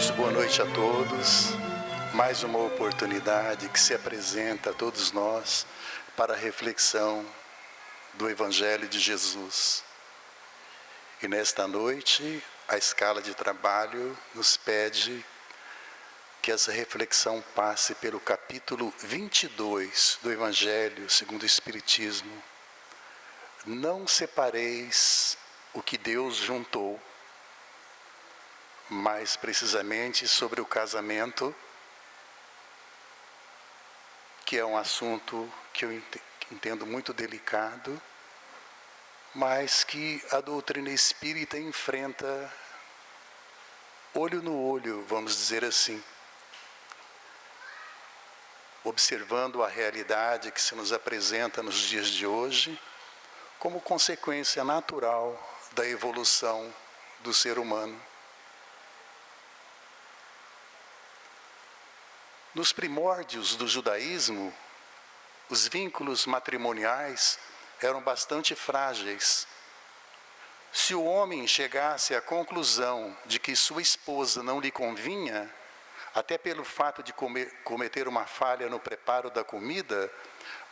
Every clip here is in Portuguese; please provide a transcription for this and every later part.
Nosso boa noite a todos. Mais uma oportunidade que se apresenta a todos nós para a reflexão do Evangelho de Jesus. E nesta noite, a escala de trabalho nos pede que essa reflexão passe pelo capítulo 22 do Evangelho segundo o Espiritismo. Não separeis o que Deus juntou, mais precisamente sobre o casamento, que é um assunto que eu entendo muito delicado, mas que a doutrina espírita enfrenta olho no olho, vamos dizer assim, observando a realidade que se nos apresenta nos dias de hoje, como consequência natural da evolução do ser humano. Nos primórdios do judaísmo, os vínculos matrimoniais eram bastante frágeis. Se o homem chegasse à conclusão de que sua esposa não lhe convinha, até pelo fato de cometer uma falha no preparo da comida,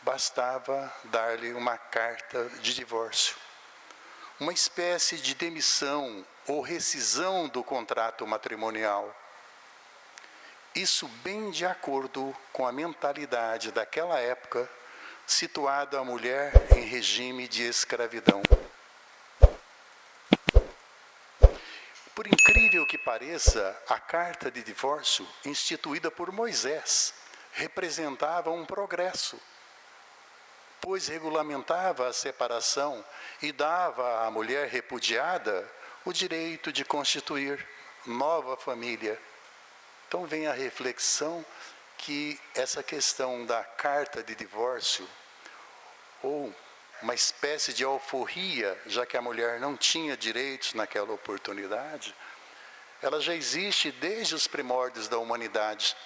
bastava dar-lhe uma carta de divórcio. Uma espécie de demissão ou rescisão do contrato matrimonial. Isso bem de acordo com a mentalidade daquela época, situada a mulher em regime de escravidão. Por incrível que pareça, a carta de divórcio, instituída por Moisés, representava um progresso, pois regulamentava a separação e dava à mulher repudiada o direito de constituir nova família. Então vem a reflexão que essa questão da carta de divórcio, ou uma espécie de alforria, já que a mulher não tinha direitos naquela oportunidade, ela já existe desde os primórdios da humanidade.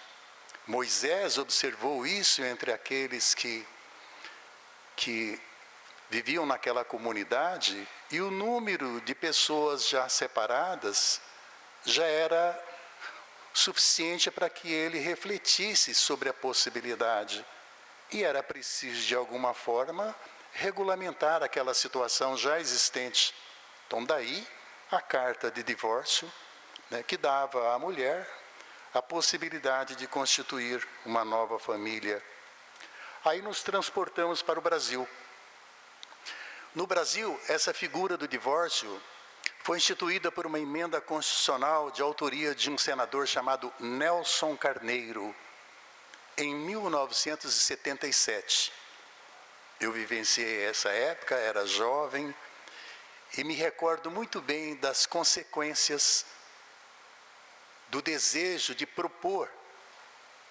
Moisés observou isso entre aqueles que viviam naquela comunidade, e o número de pessoas já separadas já era suficiente para que ele refletisse sobre a possibilidade. E era preciso, de alguma forma, regulamentar aquela situação já existente. Então, daí a carta de divórcio, que dava à mulher a possibilidade de constituir uma nova família. Aí nos transportamos para o Brasil. No Brasil, essa figura do divórcio foi instituída por uma emenda constitucional de autoria de um senador chamado Nelson Carneiro, em 1977. Eu vivenciei essa época, era jovem, e me recordo muito bem das consequências do desejo de propor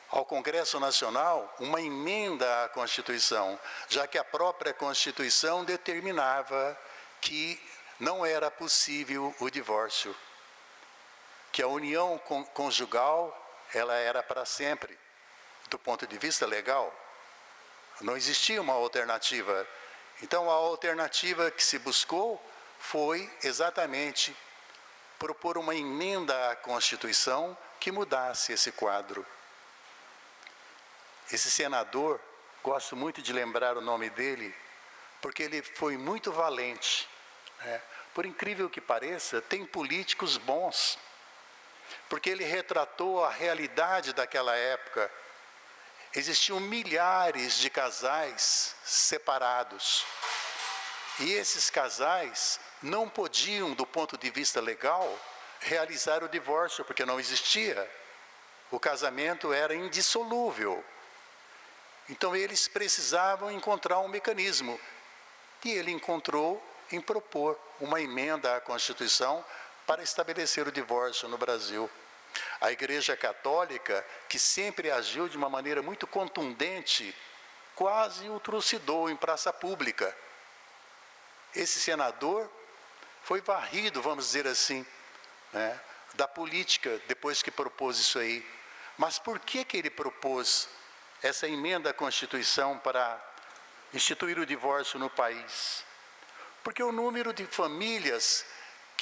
ao Congresso Nacional uma emenda à Constituição, já que a própria Constituição determinava que não era possível o divórcio, que a união conjugal ela era para sempre. Do ponto de vista legal, não existia uma alternativa. Então, a alternativa que se buscou foi exatamente propor uma emenda à Constituição que mudasse esse quadro. Esse senador, gosto muito de lembrar o nome dele, porque ele foi muito valente. Por incrível que pareça, tem políticos bons, porque ele retratou a realidade daquela época. Existiam milhares de casais separados, e esses casais não podiam, do ponto de vista legal, realizar o divórcio, porque não existia. O casamento era indissolúvel. Então eles precisavam encontrar um mecanismo, e ele encontrou em propor uma emenda à Constituição para estabelecer o divórcio no Brasil. A Igreja Católica, que sempre agiu de uma maneira muito contundente, quase o trucidou em praça pública. Esse senador foi varrido, vamos dizer assim, da política depois que propôs isso aí. Mas por que ele propôs essa emenda à Constituição para instituir o divórcio no país? Porque o número de famílias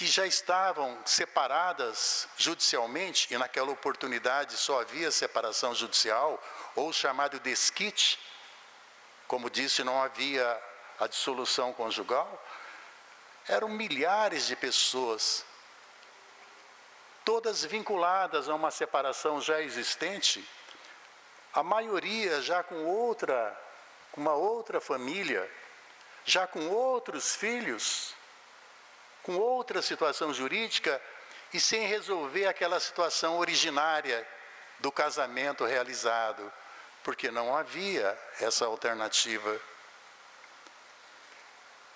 que já estavam separadas judicialmente, e naquela oportunidade só havia separação judicial, ou chamado desquite, como disse, não havia a dissolução conjugal, eram milhares de pessoas, todas vinculadas a uma separação já existente, a maioria já com uma outra família, já com outros filhos, com outra situação jurídica e sem resolver aquela situação originária do casamento realizado, porque não havia essa alternativa.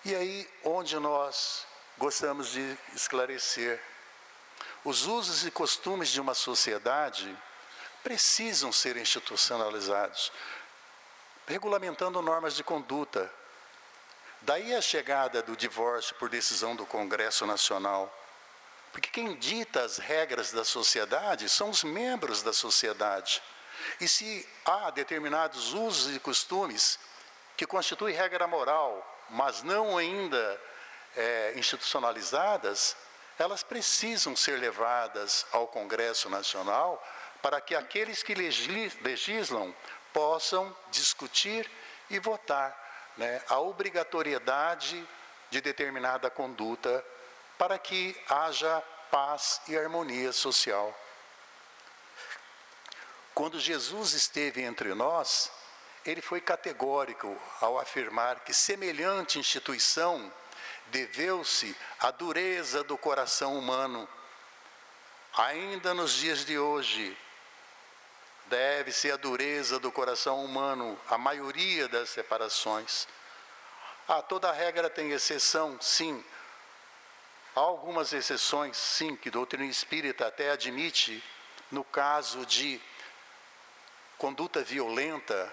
E aí, onde nós gostamos de esclarecer, os usos e costumes de uma sociedade precisam ser institucionalizados, regulamentando normas de conduta. Daí a chegada do divórcio por decisão do Congresso Nacional. Porque quem dita as regras da sociedade são os membros da sociedade. E se há determinados usos e costumes que constituem regra moral, mas não ainda institucionalizadas, elas precisam ser levadas ao Congresso Nacional para que aqueles que legislam possam discutir e votar a obrigatoriedade de determinada conduta para que haja paz e harmonia social. Quando Jesus esteve entre nós, ele foi categórico ao afirmar que semelhante instituição deveu-se à dureza do coração humano. Ainda nos dias de hoje, deve-se à dureza do coração humano a maioria das separações. Toda regra tem exceção, sim. Há algumas exceções, sim, que a doutrina espírita até admite, no caso de conduta violenta,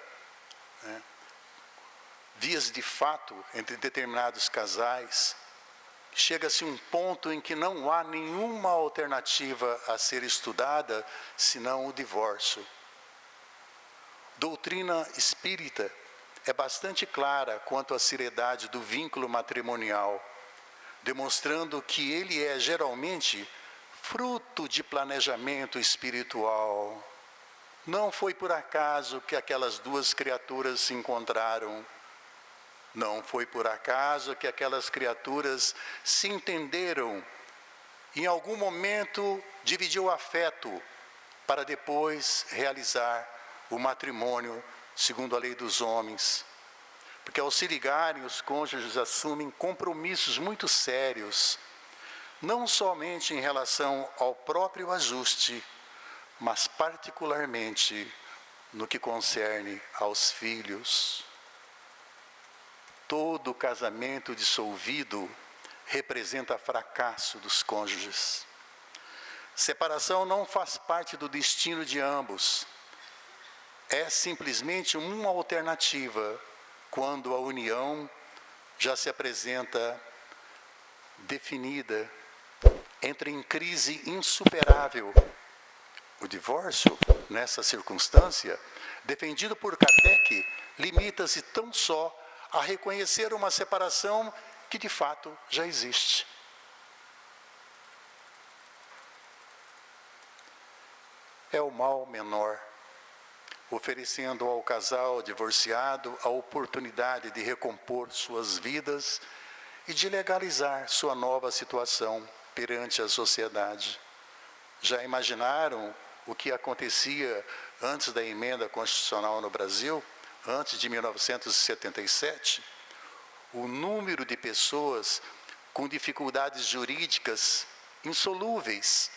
vias de fato entre determinados casais. Chega-se a um ponto em que não há nenhuma alternativa a ser estudada, senão o divórcio. Doutrina espírita é bastante clara quanto à seriedade do vínculo matrimonial, demonstrando que ele é geralmente fruto de planejamento espiritual. Não foi por acaso que aquelas duas criaturas se encontraram. Não foi por acaso que aquelas criaturas se entenderam. Em algum momento dividiu o afeto para depois realizar o matrimônio segundo a lei dos homens. Porque ao se ligarem, os cônjuges assumem compromissos muito sérios, não somente em relação ao próprio ajuste, mas particularmente no que concerne aos filhos. Todo casamento dissolvido representa fracasso dos cônjuges. Separação não faz parte do destino de ambos. É simplesmente uma alternativa quando a união já se apresenta definida, entra em crise insuperável. O divórcio, nessa circunstância, defendido por Kardec, limita-se tão só a reconhecer uma separação que de fato já existe. É o mal menor, oferecendo ao casal divorciado a oportunidade de recompor suas vidas e de legalizar sua nova situação perante a sociedade. Já imaginaram o que acontecia antes da emenda constitucional no Brasil, antes de 1977? O número de pessoas com dificuldades jurídicas insolúveis,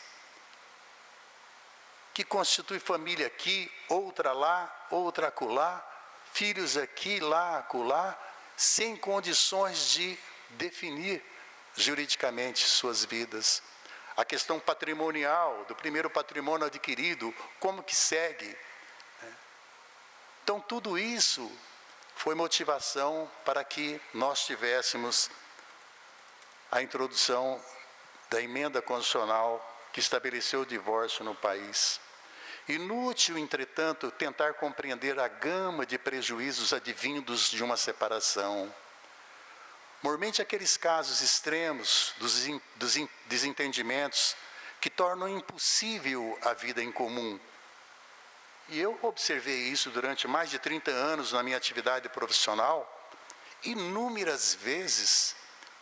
que constitui família aqui, outra lá, outra acolá, filhos aqui, lá, acolá, sem condições de definir juridicamente suas vidas. A questão patrimonial, do primeiro patrimônio adquirido, como que segue? Então, tudo isso foi motivação para que nós tivéssemos a introdução da emenda constitucional que estabeleceu o divórcio no país. Inútil, entretanto, tentar compreender a gama de prejuízos advindos de uma separação. Normalmente aqueles casos extremos dos desentendimentos que tornam impossível a vida em comum. E eu observei isso durante mais de 30 anos na minha atividade profissional. Inúmeras vezes,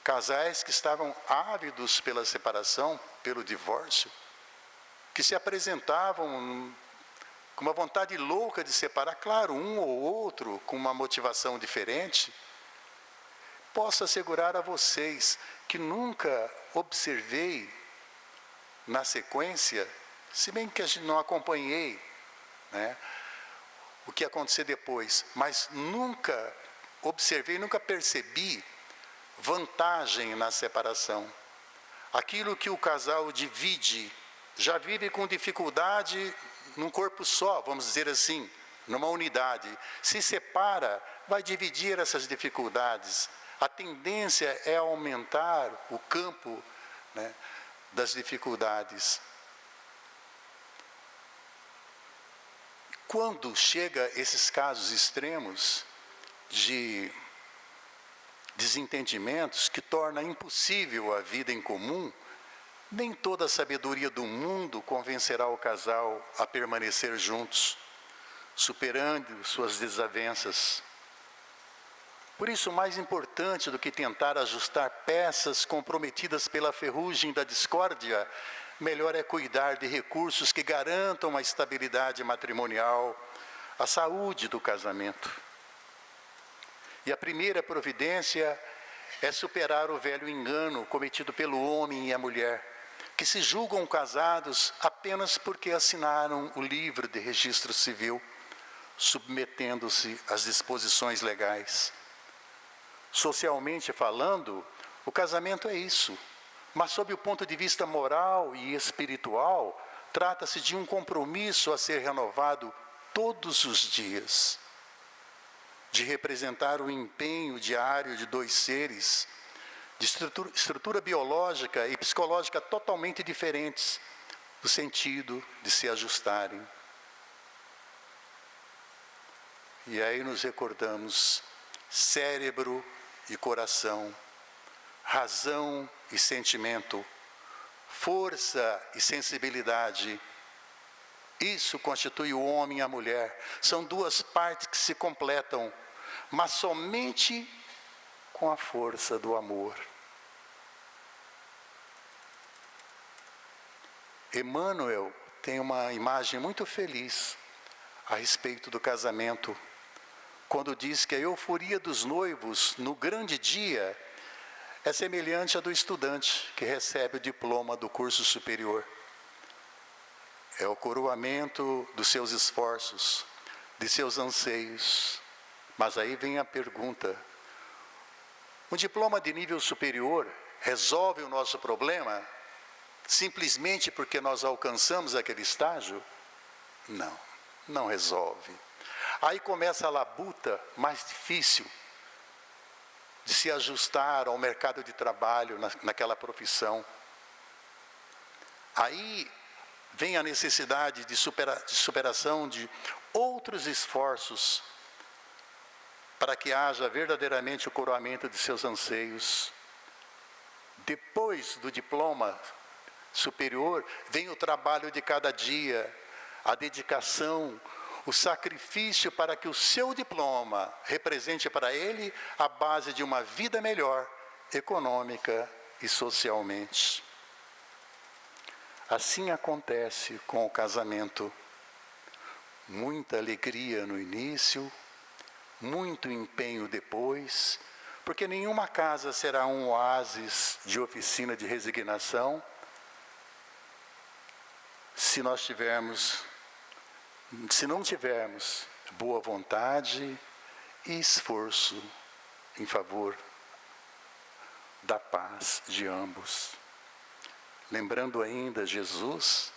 casais que estavam ávidos pela separação, pelo divórcio, que se apresentavam com uma vontade louca de separar, claro, um ou outro, com uma motivação diferente. Posso assegurar a vocês que nunca observei na sequência, se bem que não acompanhei, né, o que acontecer depois, mas nunca observei, nunca percebi vantagem na separação. Aquilo que o casal divide, já vive com dificuldade num corpo só, vamos dizer assim, numa unidade. Se separa, vai dividir essas dificuldades. A tendência é aumentar o campo, né, das dificuldades. Quando chega esses casos extremos de desentendimentos que torna impossível a vida em comum, nem toda a sabedoria do mundo convencerá o casal a permanecer juntos, superando suas desavenças. Por isso, mais importante do que tentar ajustar peças comprometidas pela ferrugem da discórdia, melhor é cuidar de recursos que garantam a estabilidade matrimonial, a saúde do casamento. E a primeira providência é superar o velho engano cometido pelo homem e a mulher, que se julgam casados apenas porque assinaram o livro de registro civil, submetendo-se às disposições legais. Socialmente falando, o casamento é isso, mas sob o ponto de vista moral e espiritual, trata-se de um compromisso a ser renovado todos os dias, de representar o empenho diário de dois seres, de estrutura biológica e psicológica totalmente diferentes, no sentido de se ajustarem. E aí nos recordamos, cérebro e coração, razão e sentimento, força e sensibilidade. Isso constitui o homem e a mulher. São duas partes que se completam, mas somente com a força do amor. Emmanuel tem uma imagem muito feliz a respeito do casamento, quando diz que a euforia dos noivos no grande dia é semelhante à do estudante que recebe o diploma do curso superior. É o coroamento dos seus esforços, de seus anseios. Mas aí vem a pergunta: um diploma de nível superior resolve o nosso problema simplesmente porque nós alcançamos aquele estágio? Não, não resolve. Aí começa a labuta mais difícil de se ajustar ao mercado de trabalho naquela profissão. Aí vem a necessidade de superação de outros esforços para que haja verdadeiramente o coroamento de seus anseios. Depois do diploma superior, vem o trabalho de cada dia, a dedicação, o sacrifício para que o seu diploma represente para ele a base de uma vida melhor, econômica e socialmente. Assim acontece com o casamento. Muita alegria no início, muito empenho depois, porque nenhuma casa será um oásis de oficina de resignação se não tivermos boa vontade e esforço em favor da paz de ambos. Lembrando ainda Jesus,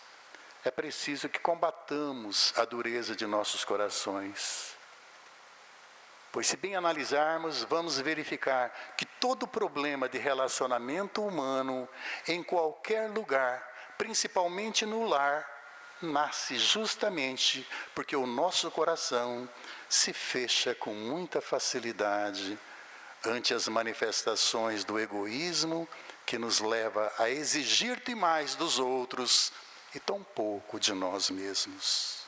é preciso que combatamos a dureza de nossos corações. Pois se bem analisarmos, vamos verificar que todo problema de relacionamento humano, em qualquer lugar, principalmente no lar, nasce justamente porque o nosso coração se fecha com muita facilidade ante as manifestações do egoísmo que nos leva a exigir demais dos outros e tão pouco de nós mesmos.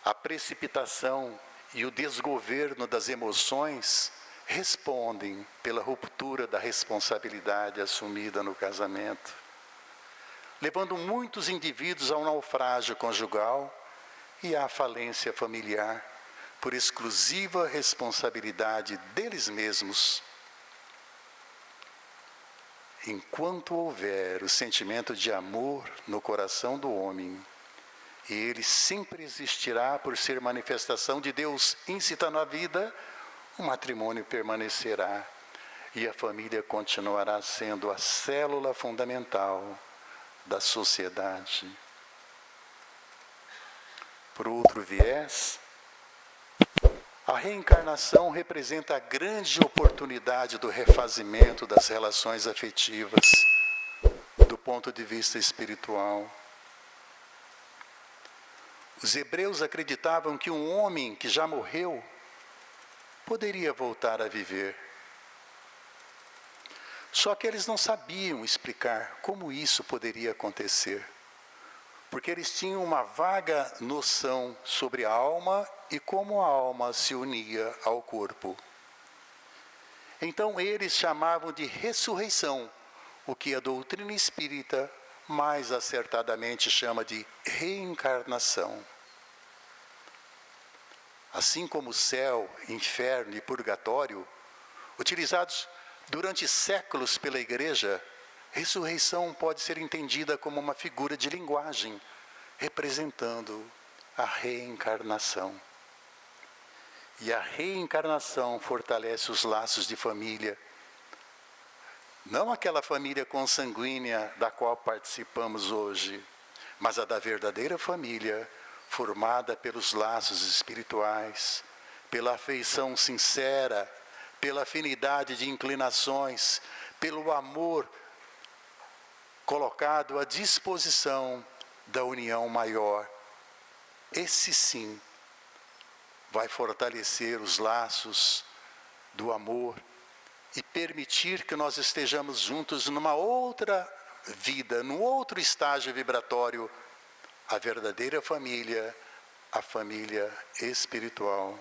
A precipitação e o desgoverno das emoções respondem pela ruptura da responsabilidade assumida no casamento, levando muitos indivíduos ao naufrágio conjugal e à falência familiar, por exclusiva responsabilidade deles mesmos. Enquanto houver o sentimento de amor no coração do homem, e ele sempre existirá por ser manifestação de Deus íncita na vida, o matrimônio permanecerá e a família continuará sendo a célula fundamental da sociedade. Por outro viés, a reencarnação representa a grande oportunidade do refazimento das relações afetivas, do ponto de vista espiritual. Os hebreus acreditavam que um homem que já morreu poderia voltar a viver. Só que eles não sabiam explicar como isso poderia acontecer, porque eles tinham uma vaga noção sobre a alma e como a alma se unia ao corpo. Então eles chamavam de ressurreição, o que a doutrina espírita mais acertadamente chama de reencarnação. Assim como o céu, inferno e purgatório, utilizados durante séculos pela Igreja, ressurreição pode ser entendida como uma figura de linguagem, representando a reencarnação. E a reencarnação fortalece os laços de família, não aquela família consanguínea da qual participamos hoje, mas a da verdadeira família, formada pelos laços espirituais, pela afeição sincera, pela afinidade de inclinações, pelo amor colocado à disposição da união maior. Esse sim vai fortalecer os laços do amor e permitir que nós estejamos juntos numa outra vida, num outro estágio vibratório, a verdadeira família, a família espiritual.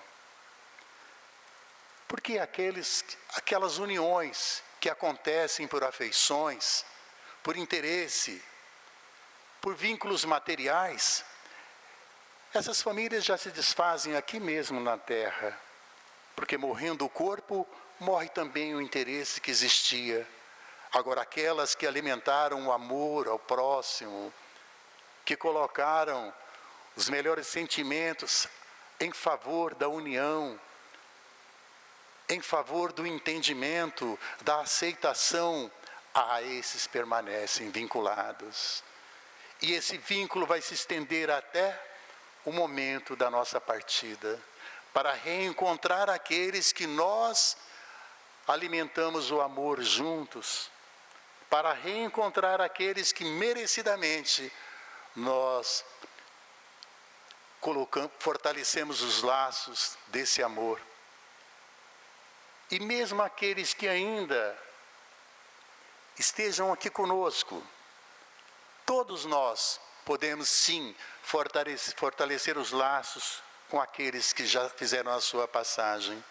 Porque aquelas uniões que acontecem por afeições, por interesse, por vínculos materiais, essas famílias já se desfazem aqui mesmo na Terra, porque morrendo o corpo, morre também o interesse que existia. Agora, aquelas que alimentaram o amor ao próximo, que colocaram os melhores sentimentos em favor da união, em favor do entendimento, da aceitação, a esses permanecem vinculados. E esse vínculo vai se estender até o momento da nossa partida, para reencontrar aqueles que nós alimentamos o amor juntos, para reencontrar aqueles que merecidamente nós fortalecemos os laços desse amor. E mesmo aqueles que ainda estejam aqui conosco, todos nós podemos sim fortalecer os laços com aqueles que já fizeram a sua passagem.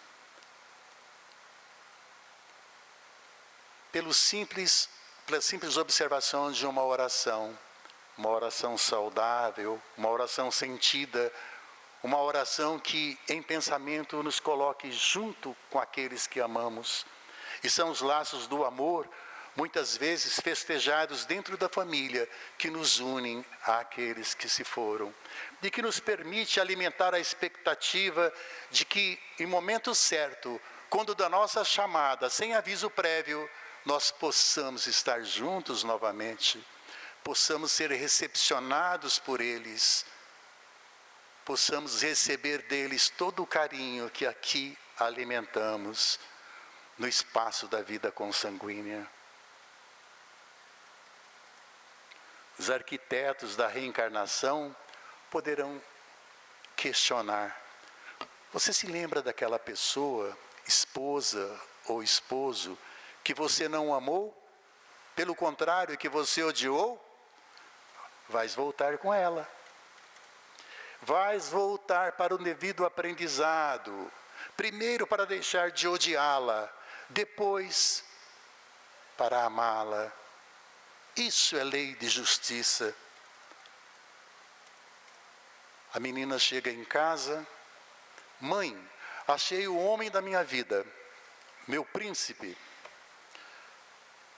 Pela simples observação de uma oração saudável, uma oração sentida, uma oração que em pensamento nos coloque junto com aqueles que amamos. E são os laços do amor, muitas vezes festejados dentro da família, que nos unem àqueles que se foram. E que nos permite alimentar a expectativa de que, em momento certo, quando da nossa chamada, sem aviso prévio, nós possamos estar juntos novamente, possamos ser recepcionados por eles, possamos receber deles todo o carinho que aqui alimentamos no espaço da vida consanguínea. Os arquitetos da reencarnação poderão questionar: Você se lembra daquela pessoa, esposa ou esposo, que você não amou? Pelo contrário, que você odiou? Vais voltar com ela. Vais voltar para o devido aprendizado. Primeiro para deixar de odiá-la, depois para amá-la. Isso é lei de justiça. A menina chega em casa: mãe, achei o homem da minha vida, meu príncipe.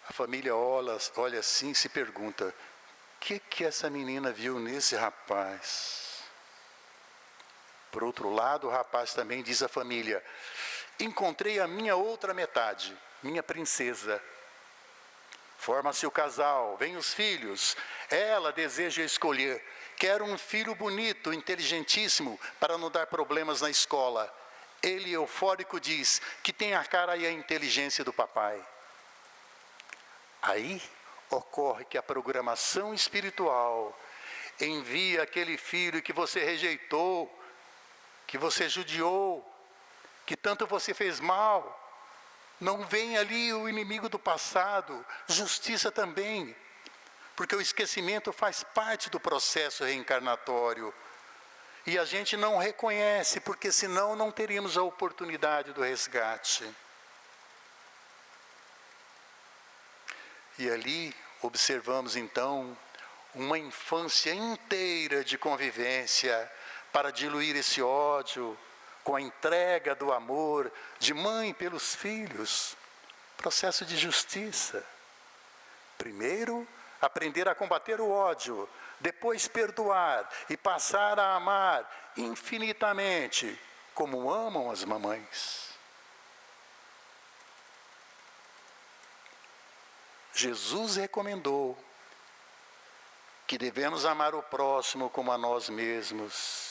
A família olha assim e se pergunta: o que essa menina viu nesse rapaz? Por outro lado, o rapaz também diz à família: encontrei a minha outra metade, minha princesa. Forma-se o casal, vêm os filhos. Ela deseja escolher. Quero um filho bonito, inteligentíssimo, para não dar problemas na escola. Ele, eufórico, diz que tem a cara e a inteligência do papai. Aí ocorre que a programação espiritual envia aquele filho que você rejeitou, que você judiou, que tanto você fez mal. Não vem ali o inimigo do passado, justiça também, porque o esquecimento faz parte do processo reencarnatório. E a gente não reconhece, porque senão não teríamos a oportunidade do resgate. E ali observamos então uma infância inteira de convivência para diluir esse ódio com a entrega do amor de mãe pelos filhos. Processo de justiça. Primeiro, aprender a combater o ódio, depois perdoar e passar a amar infinitamente, como amam as mamães. Jesus recomendou que devemos amar o próximo como a nós mesmos.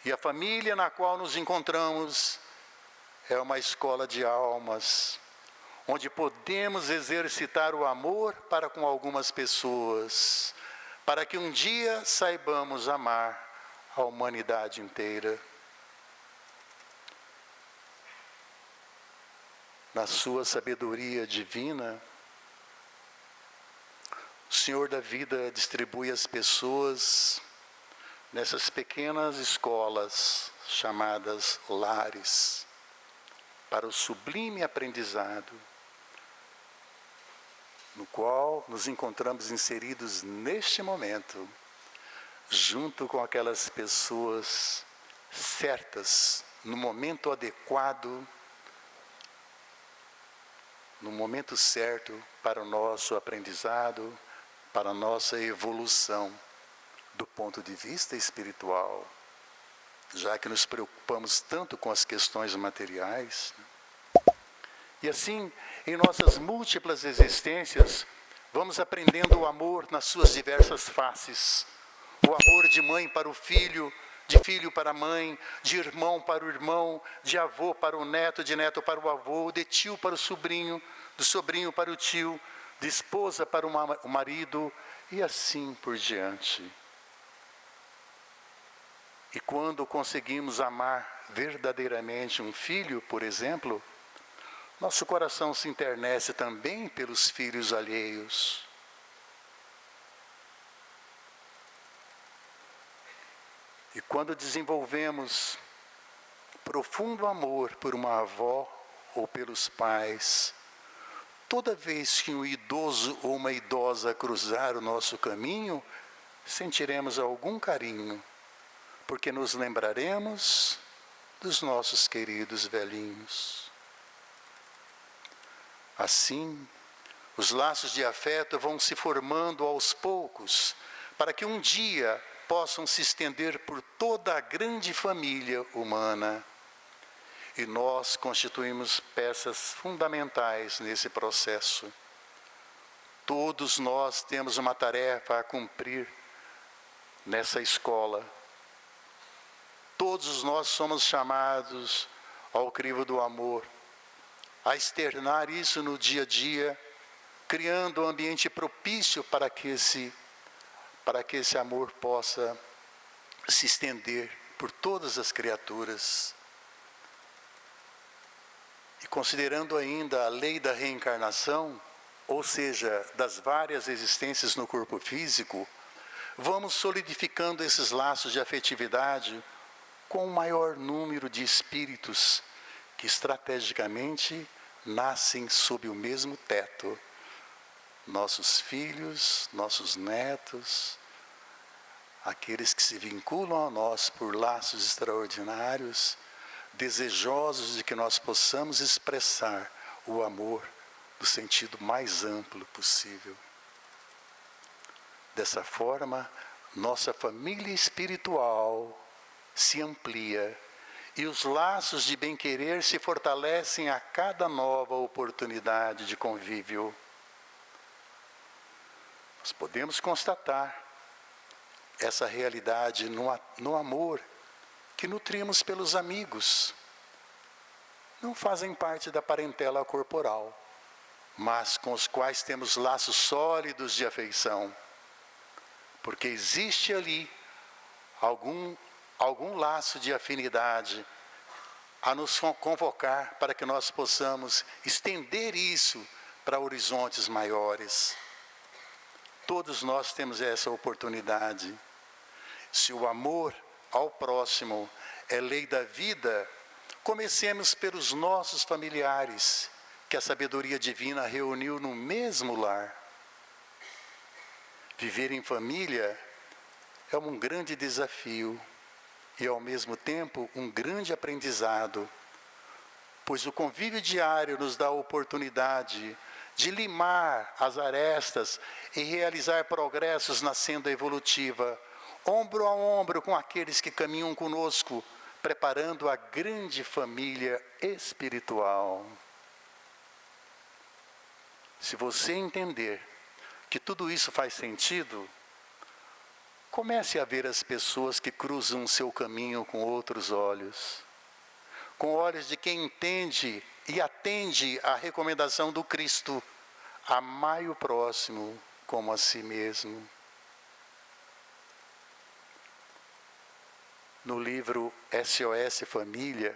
E a família na qual nos encontramos é uma escola de almas, onde podemos exercitar o amor para com algumas pessoas, para que um dia saibamos amar a humanidade inteira. Na sua sabedoria divina, o Senhor da vida distribui as pessoas nessas pequenas escolas chamadas lares, para o sublime aprendizado, no qual nos encontramos inseridos neste momento, junto com aquelas pessoas certas, no momento adequado, no momento certo para o nosso aprendizado, para a nossa evolução do ponto de vista espiritual, já que nos preocupamos tanto com as questões materiais. E assim, em nossas múltiplas existências, vamos aprendendo o amor nas suas diversas faces. O amor de mãe para o filho, de filho para a mãe, de irmão para o irmão, de avô para o neto, de neto para o avô, de tio para o sobrinho, do sobrinho para o tio, de esposa para o marido, e assim por diante. E quando conseguimos amar verdadeiramente um filho, por exemplo, nosso coração se enternece também pelos filhos alheios. E quando desenvolvemos profundo amor por uma avó ou pelos pais, toda vez que um idoso ou uma idosa cruzar o nosso caminho, sentiremos algum carinho, porque nos lembraremos dos nossos queridos velhinhos. Assim, os laços de afeto vão se formando aos poucos, para que um dia possam se estender por toda a grande família humana. E nós constituímos peças fundamentais nesse processo. Todos nós temos uma tarefa a cumprir nessa escola. Todos nós somos chamados ao crivo do amor, a externar isso no dia a dia, criando um ambiente propício para que esse amor possa se estender por todas as criaturas. E considerando ainda a lei da reencarnação, ou seja, das várias existências no corpo físico, vamos solidificando esses laços de afetividade com o maior número de espíritos que estrategicamente nascem sob o mesmo teto. Nossos filhos, nossos netos, aqueles que se vinculam a nós por laços extraordinários, desejosos de que nós possamos expressar o amor no sentido mais amplo possível. Dessa forma, nossa família espiritual se amplia e os laços de bem-querer se fortalecem a cada nova oportunidade de convívio. Nós podemos constatar essa realidade no amor que nutrimos pelos amigos. Não fazem parte da parentela corporal, mas com os quais temos laços sólidos de afeição. Porque existe ali algum laço de afinidade a nos convocar para que nós possamos estender isso para horizontes maiores. Todos nós temos essa oportunidade. Se o amor ao próximo é lei da vida, comecemos pelos nossos familiares, que a sabedoria divina reuniu no mesmo lar. Viver em família é um grande desafio e, ao mesmo tempo, um grande aprendizado, pois o convívio diário nos dá a oportunidade de limar as arestas e realizar progressos na senda evolutiva, ombro a ombro com aqueles que caminham conosco, preparando a grande família espiritual. Se você entender que tudo isso faz sentido, comece a ver as pessoas que cruzam o seu caminho com outros olhos, com olhos de quem entende e atende à recomendação do Cristo: amai o próximo como a si mesmo. No livro SOS Família,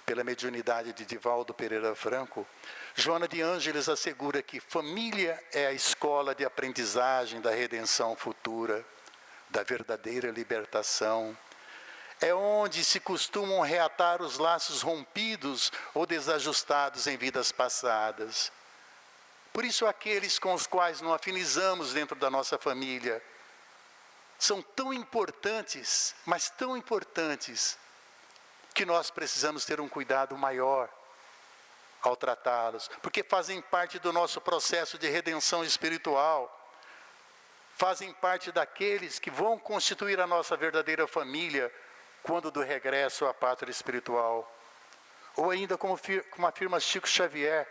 pela mediunidade de Divaldo Pereira Franco, Joana de Ângeles assegura que família é a escola de aprendizagem da redenção futura, da verdadeira libertação. É onde se costumam reatar os laços rompidos ou desajustados em vidas passadas. Por isso, aqueles com os quais não afinizamos dentro da nossa família são tão importantes, mas tão importantes, que nós precisamos ter um cuidado maior ao tratá-los, porque fazem parte do nosso processo de redenção espiritual, fazem parte daqueles que vão constituir a nossa verdadeira família quando do regresso à pátria espiritual. Ou ainda, como afirma Chico Xavier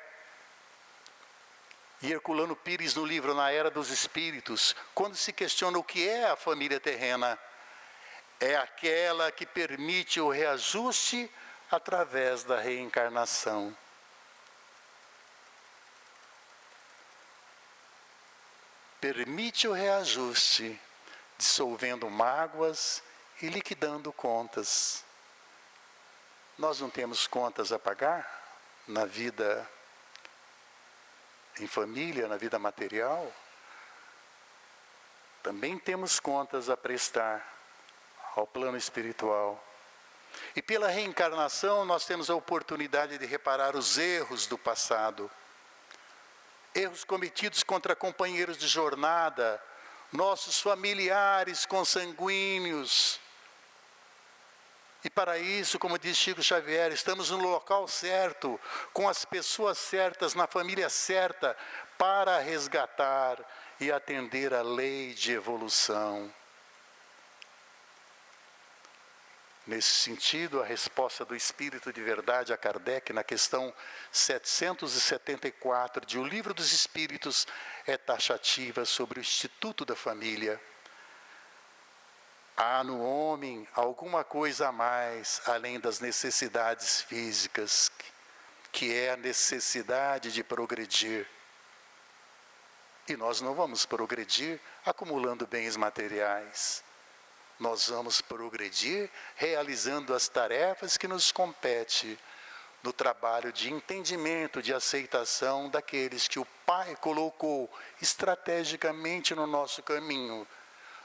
e Herculano Pires no livro Na Era dos Espíritos, quando se questiona o que é a família terrena, é aquela que permite o reajuste através da reencarnação. Permite o reajuste, dissolvendo mágoas e liquidando contas. Nós não temos contas a pagar na vida em família, na vida material. Também temos contas a prestar ao plano espiritual. E pela reencarnação nós temos a oportunidade de reparar os erros do passado. Erros cometidos contra companheiros de jornada, nossos familiares consanguíneos. E para isso, como diz Chico Xavier, estamos no local certo, com as pessoas certas, na família certa, para resgatar e atender à lei de evolução. Nesse sentido, a resposta do Espírito de Verdade a Kardec, na questão 774 de O Livro dos Espíritos, é taxativa sobre o Instituto da Família. Há no homem alguma coisa a mais, além das necessidades físicas, que é a necessidade de progredir. E nós não vamos progredir acumulando bens materiais. nós vamos progredir realizando as tarefas que nos competem no trabalho de entendimento, de aceitação daqueles que o Pai colocou estrategicamente no nosso caminho,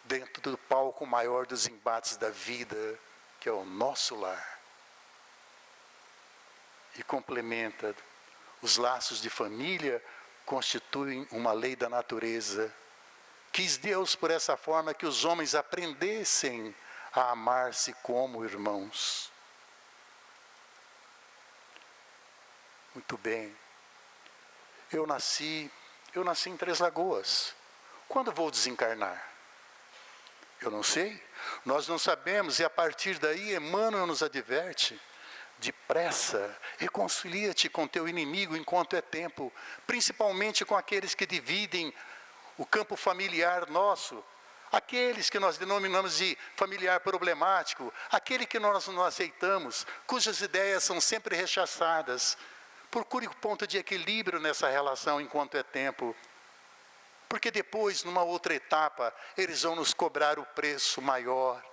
dentro do palco maior dos embates da vida, que é o nosso lar. E complementa, os laços de família constituem uma lei da natureza. Quis Deus por essa forma que os homens aprendessem a amar-se como irmãos. Muito bem. Eu nasci em Três Lagoas. Quando vou desencarnar? Eu não sei. Nós não sabemos, e a partir daí Emmanuel nos adverte: depressa, reconcilia-te com teu inimigo enquanto é tempo, principalmente com aqueles que dividem o campo familiar nosso, aqueles que nós denominamos de familiar problemático, aquele que nós não aceitamos, cujas ideias são sempre rechaçadas. Procure o ponto de equilíbrio nessa relação enquanto é tempo, porque depois, numa outra etapa, eles vão nos cobrar o preço maior.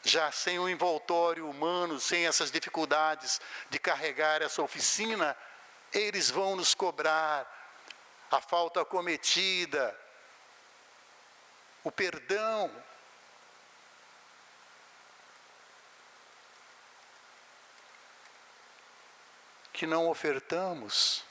Já sem o envoltório humano, sem essas dificuldades de carregar essa oficina, eles vão nos cobrar a falta cometida, o perdão. Que não ofertamos.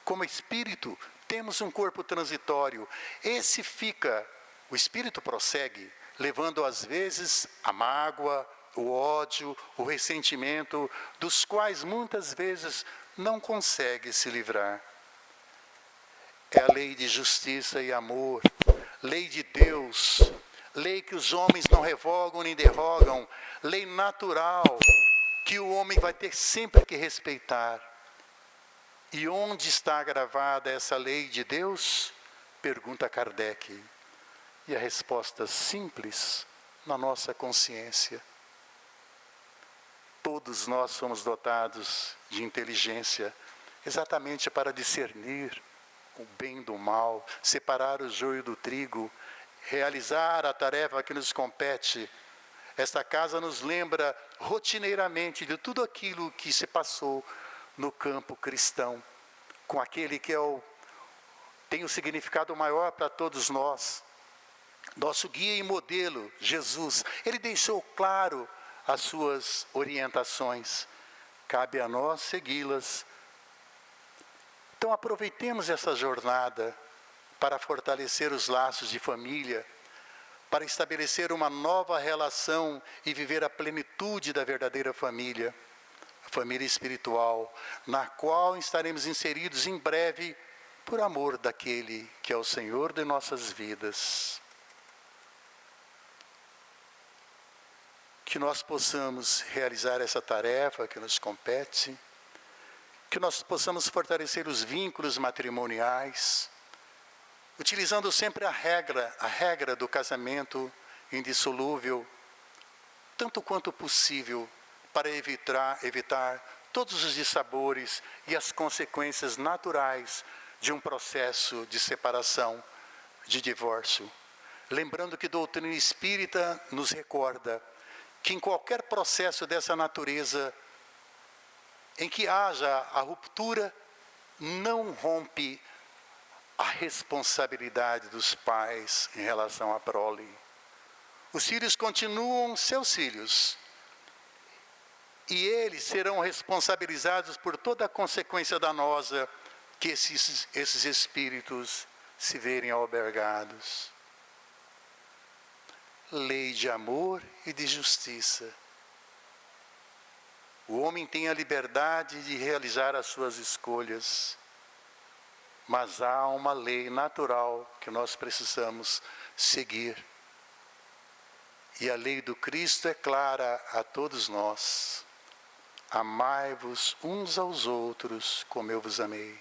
Como espírito, temos um corpo transitório. Esse fica, o espírito prossegue, levando às vezes a mágoa, o ódio, o ressentimento, dos quais muitas vezes não consegue se livrar. É a lei de justiça e amor, lei de Deus, lei que os homens não revogam nem derrogam, lei natural, que o homem vai ter sempre que respeitar. E onde está gravada essa lei de Deus? Pergunta Kardec. E a resposta simples, na nossa consciência. Todos nós somos dotados de inteligência, exatamente para discernir o bem do mal, separar o joio do trigo, realizar a tarefa que nos compete. Esta casa nos lembra rotineiramente de tudo aquilo que se passou no campo cristão, com aquele que tem o significado maior para todos nós. Nosso guia e modelo, Jesus, ele deixou claro as suas orientações. Cabe a nós segui-las. Então aproveitemos essa jornada para fortalecer os laços de família, para estabelecer uma nova relação e viver a plenitude da verdadeira família, a família espiritual, na qual estaremos inseridos em breve por amor daquele que é o Senhor de nossas vidas. Que nós possamos realizar essa tarefa que nos compete, que nós possamos fortalecer os vínculos matrimoniais, utilizando sempre a regra do casamento indissolúvel, tanto quanto possível, para evitar todos os dissabores e as consequências naturais de um processo de separação, de divórcio. Lembrando que a doutrina espírita nos recorda que em qualquer processo dessa natureza, em que haja a ruptura, não rompe a responsabilidade dos pais em relação à prole. Os filhos continuam seus filhos, e eles serão responsabilizados por toda a consequência danosa que esses espíritos se verem albergados. Lei de amor e de justiça. O homem tem a liberdade de realizar as suas escolhas, mas há uma lei natural que nós precisamos seguir. E a lei do Cristo é clara a todos nós. Amai-vos uns aos outros como eu vos amei.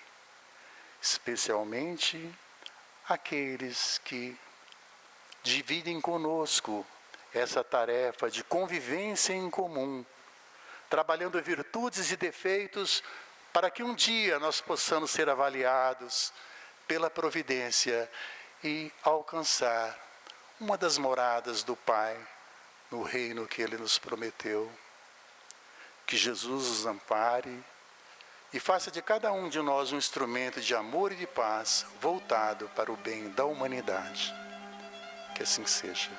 Especialmente aqueles que dividem conosco essa tarefa de convivência em comum, trabalhando virtudes e defeitos para que um dia nós possamos ser avaliados pela providência e alcançar uma das moradas do Pai no reino que Ele nos prometeu. Que Jesus os ampare e faça de cada um de nós um instrumento de amor e de paz voltado para o bem da humanidade. Que assim seja.